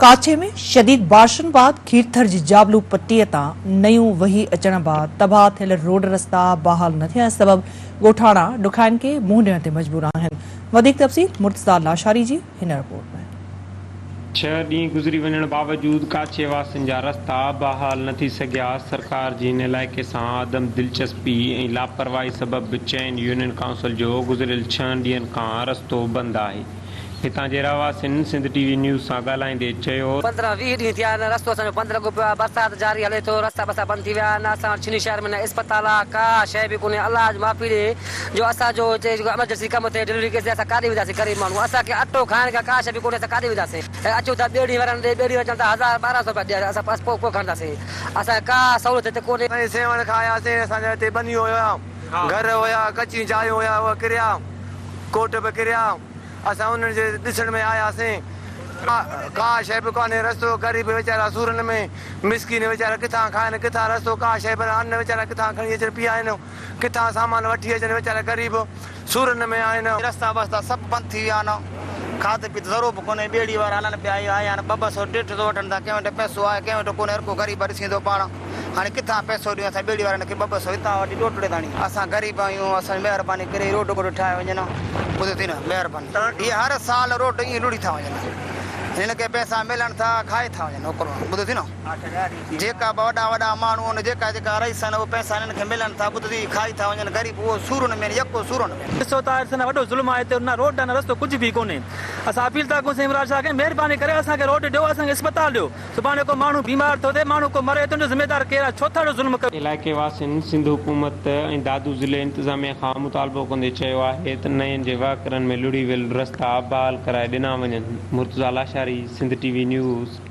काछे में शदीद बारिशुनि बाद खीरथर जी जाबलू पट्टीअ तां नयूं वही अचण बाद तबाह थियल रोड रस्ता बहाल न थियण सबबि ॻोठाणा ॾुखाइनि खे मुंहुं ॾियण ते मजबूर आहिनि। वधीक तफ़सील मुर्तज़ा लाशारी जी हिन रिपोर्ट में। 6 ॾींहं गुज़री वञण बावजूद काछे वासियुनि जा रस्ता बहाल न थी सघिया। सरकार जी हिन इलाइक़े सां आदम दिलचस्पी ऐं लापरवाही सबबि चैन यूनियन काउंसिल जो गुज़िरियल 6 ॾींहनि खां रस्तो बंदि आहे। हितां जे रहवासियुनि सिंध टीवी न्यूज़ सां ॻाल्हाईंदे चयो 15-20 ॾींहं थिया आहिनि रस्तो असांजो बंदि लॻो पियो आहे। बरसाति जारी हले थो, रस्ता बस्ता बंदि थी विया आहिनि। असां छिनी शहर में न इस्पताल आहे, का शइ बि कोन्हे। अलाह माफ़ी ॾे जो असांजो हिते एमरजेंसी कमु थिए डिलीवरी केस असां काॾे वेंदासीं? ग़रीब माण्हू असांखे अटो खाइण खां का शइ बि कोन्हे, असां काॾे वेंदासीं? अचूं था ॿेड़ी वारनि ॾे, ॿेड़ी अचनि था 1000-1200 रुपया ॾियनि, असां बसि पोइ खणंदासीं। असांखे का सहूलियत हिते कोन्हे। सेवण खायासीं, असांजा हिते बनियूं हुया, घर हुया, कची जायूं हुया, उहे किरिया, कोट बि किरिया। असां उन्हनि जे ॾिसण में आयासीं, का शइ बि कोन्हे। रस्तो ग़रीब वीचारा सूरनि में मिसकिन वीचारा किथां खाइनि, किथां रस्तो का शइ पर अन्न वीचारा किथां खणी अचनि पिया आहिनि, किथां सामान वठी अचनि। वीचारा ग़रीब सूरनि में आहिनि। रस्ता बस्ता सभु बंदि थी विया आहिनि। खाधे पीते ज़रूरु बि कोन्हे। ॿेड़ी वारा हलनि पिया आया आहिनि, 200 150 वठनि था। कंहिं वटि पैसो आहे, कंहिं वटि कोन्हे। हर को ग़रीब ॾिसी थो पाण। हाणे किथां पैसो ॾियूं असां ॿेड़ी वारनि खे? 200 हितां वठी ॾोटड़े ताणी। असां ग़रीब आहियूं, असां महिरबानी करे रोड वोड ठाहे वञनि। ॿुधो थी न, महिरबानी। इहे हर साल रोड ईअं लुड़ी था वञनि। हिन खे पैसा मिलनि था, खाए था वञनि। ॿुधो थी न, जेका वॾा वॾा माण्हू आहिनि, जेका जेका रईस आहिनि, उहे पैसा हिननि खे मिलनि था। ॿुधो थी, खाई था वञनि। ग़रीब उहो सूरनि में यको सूरनि में। ॾिसो था वॾो ज़ुल्म आहे हिते। न रोड न रस्तो कुझु बि कोन्हे। असां अपील था कयूं इमरान शाह खे, महिरबानी करे असांखे रोड ॾियो, असांखे अस्पताल ॾियो। सुभाणे को माण्हू बीमार थो थिए, माण्हू को मरे, तुंहिंजो ज़िम्मेदार केरु आहे? छो था ज़ुल्म कयो? इलाइक़े वासियुनि सिंध हुकूमत ऐं दादू ज़िले इंतिज़ामिया खां मुतालबो कंदे चयो आहे त नयनि जे वाकरनि में लुड़ी वियल रस्ता बहाल कराए ॾिना वञनि। Murtaza Lashari, Sindh TV news.